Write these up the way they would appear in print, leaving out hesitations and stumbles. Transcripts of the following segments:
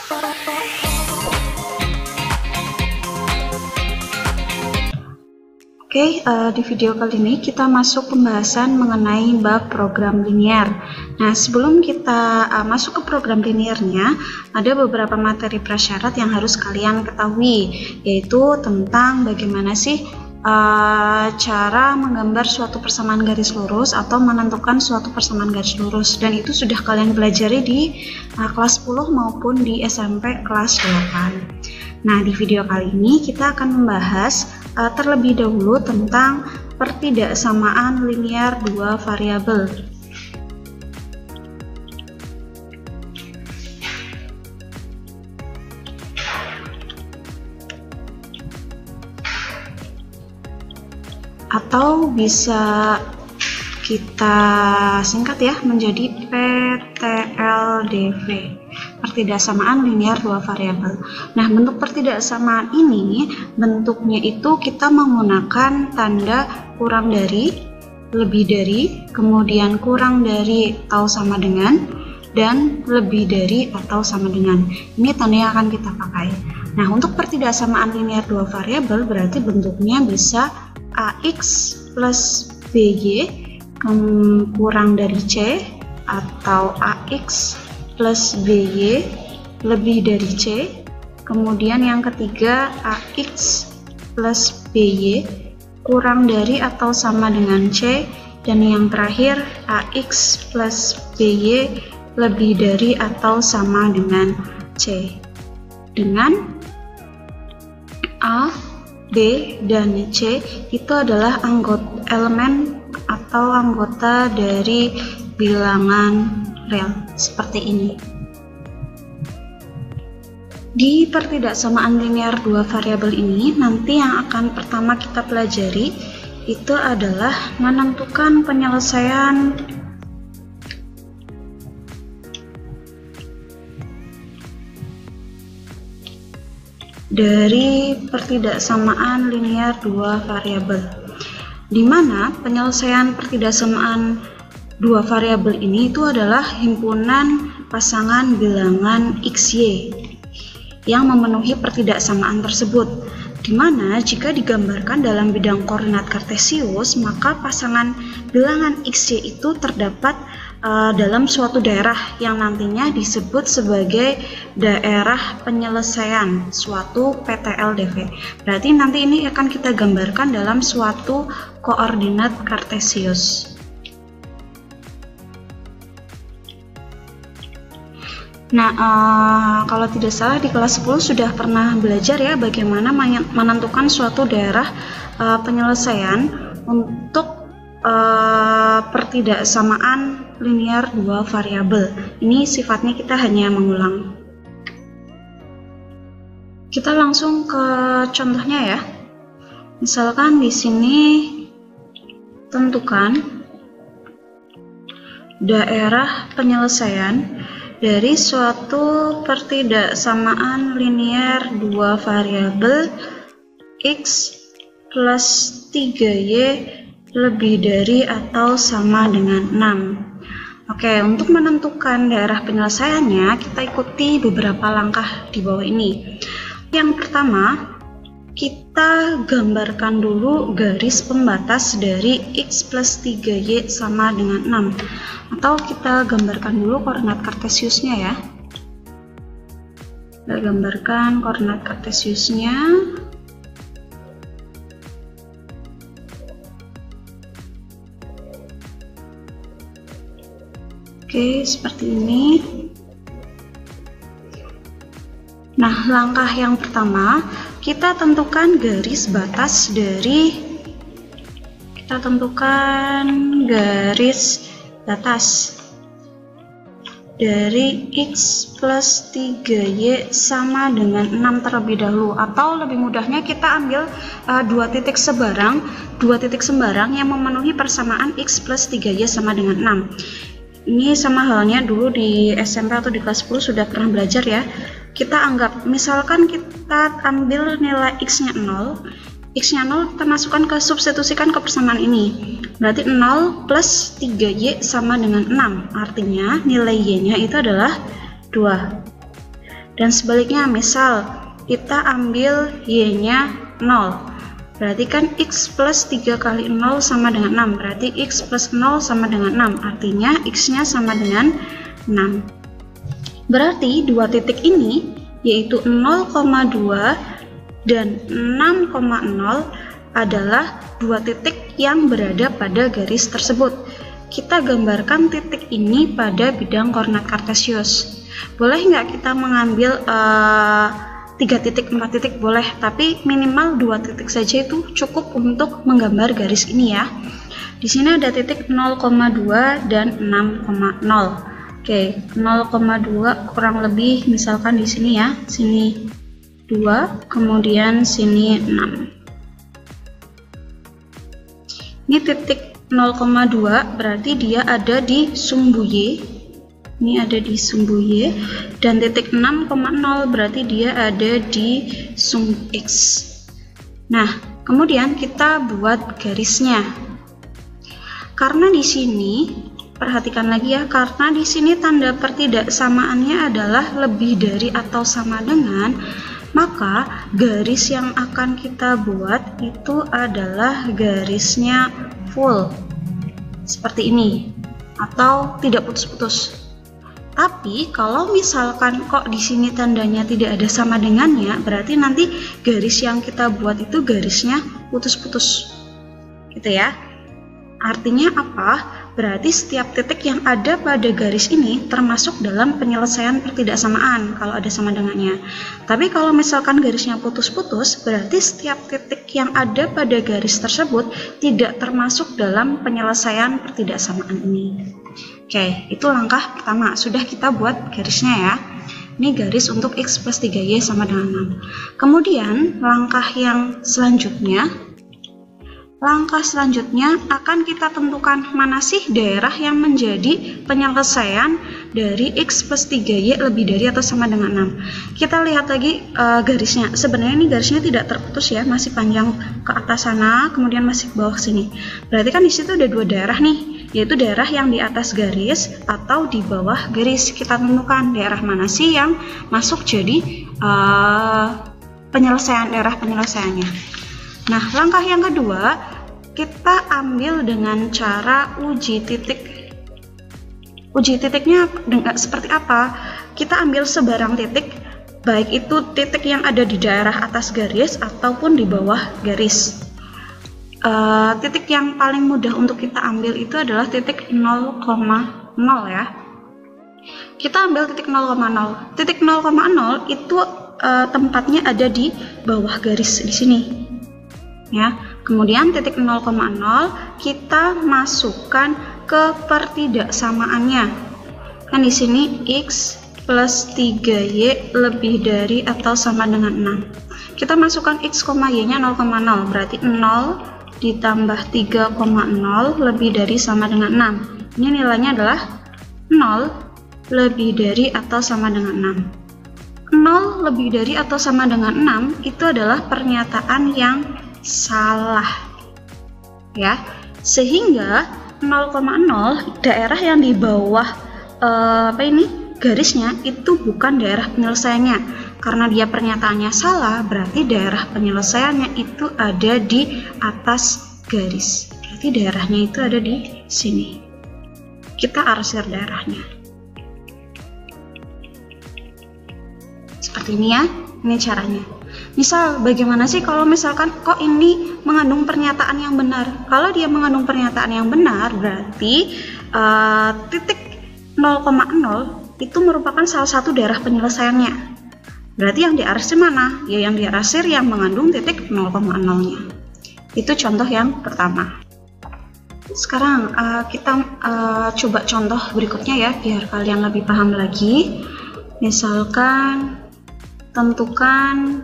Oke, di video kali ini kita masuk pembahasan mengenai bab program linear. Nah, sebelum kita masuk ke program linearnya, ada beberapa materi prasyarat yang harus kalian ketahui, yaitu tentang bagaimana sih cara menggambar suatu persamaan garis lurus atau menentukan suatu persamaan garis lurus, dan itu sudah kalian pelajari di kelas 10 maupun di SMP kelas 8. Nah, di video kali ini kita akan membahas terlebih dahulu tentang pertidaksamaan linear dua variabel. Atau bisa kita singkat ya menjadi PTLDV, pertidaksamaan linear dua variabel. Nah, bentuk pertidaksamaan ini bentuknya itu kita menggunakan tanda kurang dari, lebih dari, kemudian kurang dari atau sama dengan, dan lebih dari atau sama dengan. Ini tanda yang akan kita pakai. Nah, untuk pertidaksamaan linear dua variabel berarti bentuknya bisa AX plus BY kurang dari C, atau AX plus BY lebih dari C. Kemudian yang ketiga AX plus BY kurang dari atau sama dengan C. Dan yang terakhir AX plus BY lebih dari atau sama dengan C. Dengan A, B, dan C itu adalah elemen atau anggota dari bilangan real seperti ini. Di pertidaksamaan linear dua variabel ini, nanti yang akan pertama kita pelajari itu adalah menentukan penyelesaian dari pertidaksamaan linear dua variabel, di mana penyelesaian pertidaksamaan dua variabel ini itu adalah himpunan pasangan bilangan XY yang memenuhi pertidaksamaan tersebut, di mana jika digambarkan dalam bidang koordinat kartesius, maka pasangan bilangan XY itu terdapat dalam suatu daerah yang nantinya disebut sebagai daerah penyelesaian suatu PTLDV. Berarti nanti ini akan kita gambarkan dalam suatu koordinat kartesius. Nah, kalau tidak salah di kelas 10 sudah pernah belajar ya bagaimana menentukan suatu daerah penyelesaian untuk pertidaksamaan linear dua variabel. Ini sifatnya kita hanya mengulang. Kita langsung ke contohnya ya. Misalkan di sini tentukan daerah penyelesaian dari suatu pertidaksamaan linear dua variabel x plus 3y lebih dari atau sama dengan 6. Oke, untuk menentukan daerah penyelesaiannya, kita ikuti beberapa langkah di bawah ini. Yang pertama, kita gambarkan dulu garis pembatas dari x plus 3y sama dengan 6. Atau kita gambarkan dulu koordinat kartesiusnya ya. Kita gambarkan koordinat kartesiusnya. Oke, seperti ini. Nah, langkah yang pertama, kita tentukan garis batas dari x plus 3y sama dengan 6 terlebih dahulu, atau lebih mudahnya kita ambil dua titik sembarang yang memenuhi persamaan x plus 3y sama dengan 6. Ini sama halnya dulu di SMP atau di kelas 10 sudah pernah belajar ya. Kita anggap, misalkan kita ambil nilai x-nya 0, x-nya 0 kita masukkan ke substitusikan ke persamaan ini. Berarti 0 plus 3y sama dengan 6. Artinya nilai y-nya itu adalah 2. Dan sebaliknya, misal kita ambil y-nya 0, berarti kan x plus 3 kali 0 sama dengan 6, berarti x plus 0 sama dengan 6, artinya x-nya sama dengan 6. Berarti dua titik ini, yaitu 0,2 dan 6,0 adalah dua titik yang berada pada garis tersebut. Kita gambarkan titik ini pada bidang koordinat kartesius. Boleh nggak kita mengambil 3 titik, 4 titik boleh, tapi minimal 2 titik saja itu cukup untuk menggambar garis ini ya. Di sini ada titik 0,2 dan 6,0. Oke, 0,2 kurang lebih misalkan di sini ya, sini 2, kemudian sini 6. Ini titik 0,2 berarti dia ada di sumbu Y. Ini ada di sumbu Y, dan titik 6,0 berarti dia ada di sumbu X. Nah, kemudian kita buat garisnya. Karena di sini, perhatikan lagi ya, karena di sini tanda pertidaksamaannya adalah lebih dari atau sama dengan, maka garis yang akan kita buat itu adalah garisnya full. Seperti ini, atau tidak putus-putus. Tapi kalau misalkan kok di sini tandanya tidak ada sama dengannya, berarti nanti garis yang kita buat itu garisnya putus-putus. Gitu ya. Artinya apa? Berarti setiap titik yang ada pada garis ini termasuk dalam penyelesaian pertidaksamaan kalau ada sama dengannya. Tapi kalau misalkan garisnya putus-putus, berarti setiap titik yang ada pada garis tersebut tidak termasuk dalam penyelesaian pertidaksamaan ini. Oke, itu langkah pertama. Sudah kita buat garisnya ya. Ini garis untuk x plus 3y sama dengan 6. Kemudian langkah selanjutnya akan kita tentukan mana sih daerah yang menjadi penyelesaian dari x plus 3y lebih dari atau sama dengan 6. Kita lihat lagi garisnya. Sebenarnya ini garisnya tidak terputus ya, masih panjang ke atas sana, kemudian masih ke bawah sini. Berarti kan di situ ada dua daerah nih, yaitu daerah yang di atas garis atau di bawah garis. Kita tentukan daerah mana sih yang masuk jadi daerah penyelesaiannya. Nah, langkah yang kedua, kita ambil dengan cara uji titik. Uji titiknya seperti apa? Kita ambil sebarang titik, baik itu titik yang ada di daerah atas garis ataupun di bawah garis. Titik yang paling mudah untuk kita ambil itu adalah titik 0,0 ya. Kita ambil titik 0,0. Titik 0,0 itu tempatnya ada di bawah garis di sini. Ya, kemudian titik 0,0 kita masukkan ke pertidaksamaannya. Kan di sini x plus 3y lebih dari atau sama dengan 6. Kita masukkan x, y-nya 0,0, berarti 0 ditambah 3,0 lebih dari sama dengan 6. Ini nilainya adalah 0 lebih dari atau sama dengan 6. 0 lebih dari atau sama dengan 6 itu adalah pernyataan yang salah ya, sehingga 0,0 daerah yang di bawah garisnya itu bukan daerah penyelesaiannya. Karena dia pernyataannya salah, berarti daerah penyelesaiannya itu ada di atas garis. Berarti daerahnya itu ada di sini. Kita arsir daerahnya seperti ini ya. Ini caranya. Misal, bagaimana sih kalau misalkan kok ini mengandung pernyataan yang benar? Kalau dia mengandung pernyataan yang benar, berarti titik 0,0 itu merupakan salah satu daerah penyelesaiannya. Berarti yang diarsir mana? Ya, yang diarsir yang mengandung titik 0,0-nya. Itu contoh yang pertama. Sekarang kita coba contoh berikutnya ya, biar kalian lebih paham lagi. Misalkan, tentukan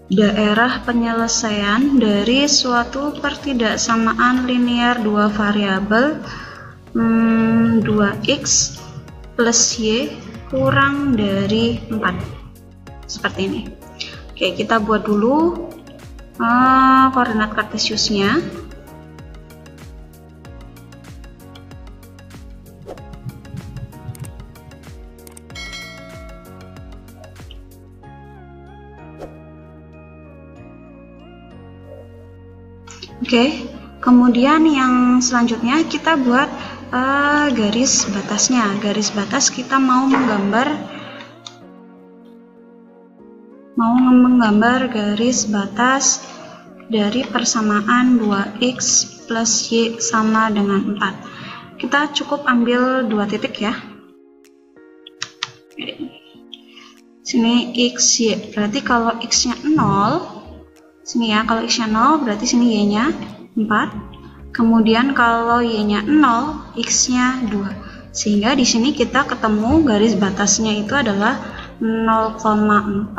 daerah penyelesaian dari suatu pertidaksamaan linear dua variabel 2x plus y kurang dari 4. Seperti ini. Oke, kita buat dulu koordinat kartesiusnya. Oke, kemudian yang selanjutnya kita buat garis batasnya. Garis batas kita mau menggambar garis batas dari persamaan 2x plus y sama dengan 4. Kita cukup ambil 2 titik ya. Sini x, y. Berarti kalau x-nya 0, sini ya, kalau x-nya 0 berarti sini y-nya 4. Kemudian kalau y-nya 0, x-nya 2. Sehingga di sini kita ketemu garis batasnya itu adalah 0,4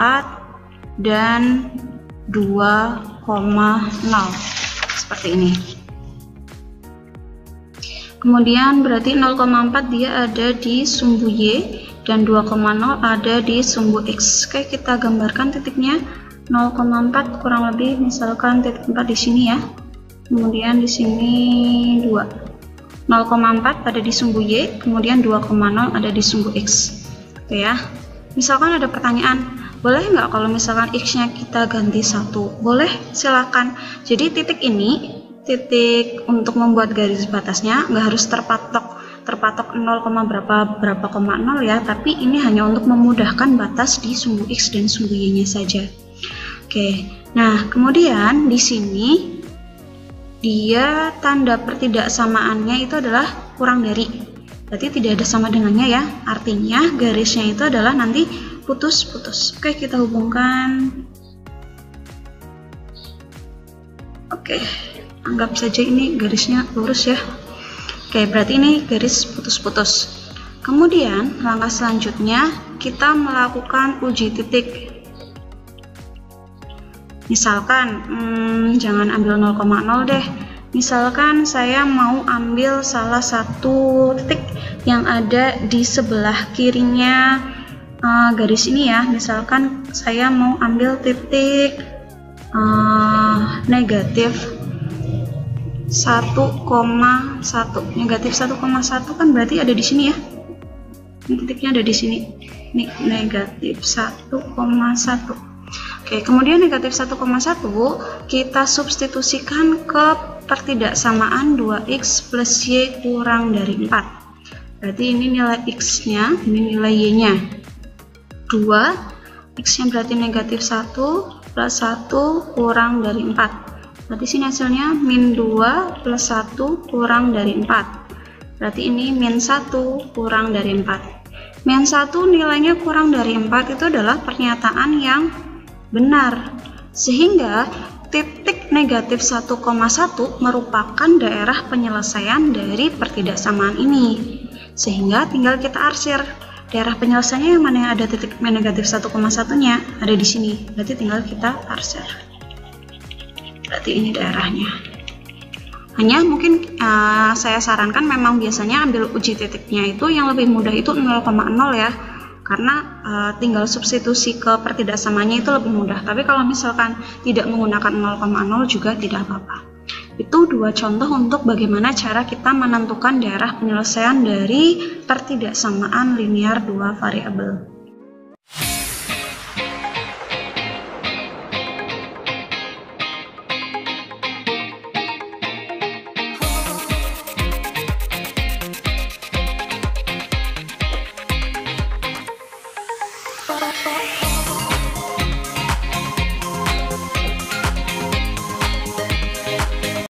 dan 2,0 seperti ini. Kemudian berarti 0,4 dia ada di sumbu y dan 2,0 ada di sumbu x. Oke, kita gambarkan titiknya. 0,4 kurang lebih misalkan titik 4 di sini ya. Kemudian di sini 2. 0,4 ada di sumbu y, kemudian 2,0 ada di sumbu x. Oke ya. Misalkan ada pertanyaan, boleh nggak kalau misalkan x-nya kita ganti 1? Boleh, silakan. Jadi titik ini, titik untuk membuat garis batasnya nggak harus terpatok 0, berapa 0 ya, tapi ini hanya untuk memudahkan batas di sumbu x dan sumbu y-nya saja. Oke, nah kemudian di sini dia tanda pertidaksamaannya itu adalah kurang dari, berarti tidak ada sama dengannya ya, artinya garisnya itu adalah nanti putus-putus. Oke, kita hubungkan. Oke, anggap saja ini garisnya lurus ya. Oke, berarti ini garis putus-putus. Kemudian langkah selanjutnya kita melakukan uji titik. Misalkan jangan ambil 0,0 deh. Misalkan saya mau ambil salah satu titik yang ada di sebelah kirinya garis ini ya. Misalkan saya mau ambil titik negatif 1,1. Negatif 1,1 kan berarti ada di sini ya. Ini titiknya ada di sini. Ini negatif 1,1. Oke, kemudian negatif 1,1 kita substitusikan ke pertidaksamaan 2x plus y kurang dari 4. Berarti ini nilai x-nya, ini nilai y-nya 2, x-nya berarti negatif 1 plus 1 kurang dari 4. Berarti sini hasilnya min 2 plus 1 kurang dari 4. Berarti ini min 1 kurang dari 4. Min 1 nilainya kurang dari 4 itu adalah pernyataan yang benar, sehingga titik negatif 1,1 merupakan daerah penyelesaian dari pertidaksamaan ini, sehingga tinggal kita arsir daerah penyelesaiannya yang mana yang ada titik negatif 1,1 nya ada di sini, berarti tinggal kita arsir. Berarti ini daerahnya. Hanya mungkin saya sarankan memang biasanya ambil uji titiknya itu yang lebih mudah itu 0,0 ya, karena tinggal substitusi ke pertidaksamaannya itu lebih mudah. Tapi kalau misalkan tidak menggunakan 0,0 juga tidak apa-apa. Itu dua contoh untuk bagaimana cara kita menentukan daerah penyelesaian dari pertidaksamaan linear dua variabel.